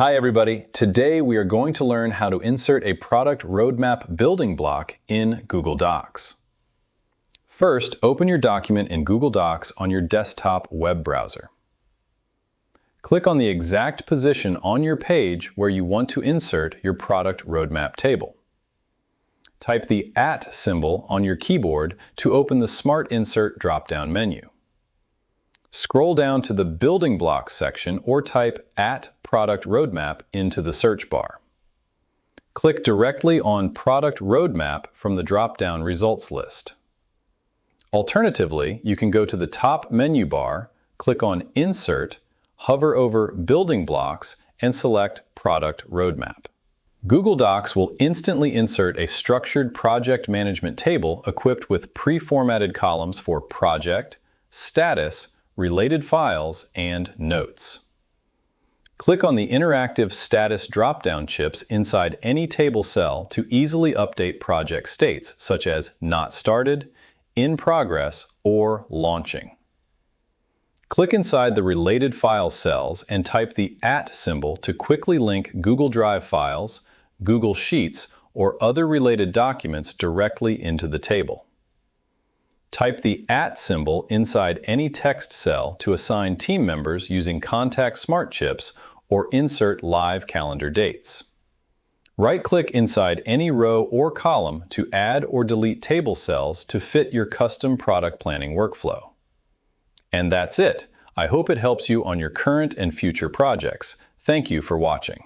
Hi everybody, today we are going to learn how to insert a product roadmap building block in Google Docs. First, open your document in Google Docs on your desktop web browser. Click on the exact position on your page where you want to insert your product roadmap table. Type the @ symbol on your keyboard to open the Smart Insert drop-down menu. Scroll down to the Building Blocks section or type @Product Roadmap into the search bar. Click directly on Product Roadmap from the drop-down results list. Alternatively, you can go to the top menu bar, click on Insert, hover over Building Blocks, and select Product Roadmap. Google Docs will instantly insert a structured project management table equipped with pre-formatted columns for project, status, related files, and notes. Click on the interactive status drop-down chips inside any table cell to easily update project states, such as not started, in progress, or launching. Click inside the related files cells and type the @ symbol to quickly link Google Drive files, Google Sheets, or other related documents directly into the table. Type the @ symbol inside any text cell to assign team members using Contact Smart Chips or insert live calendar dates. Right-click inside any row or column to add or delete table cells to fit your custom product planning workflow. And that's it. I hope it helps you on your current and future projects. Thank you for watching.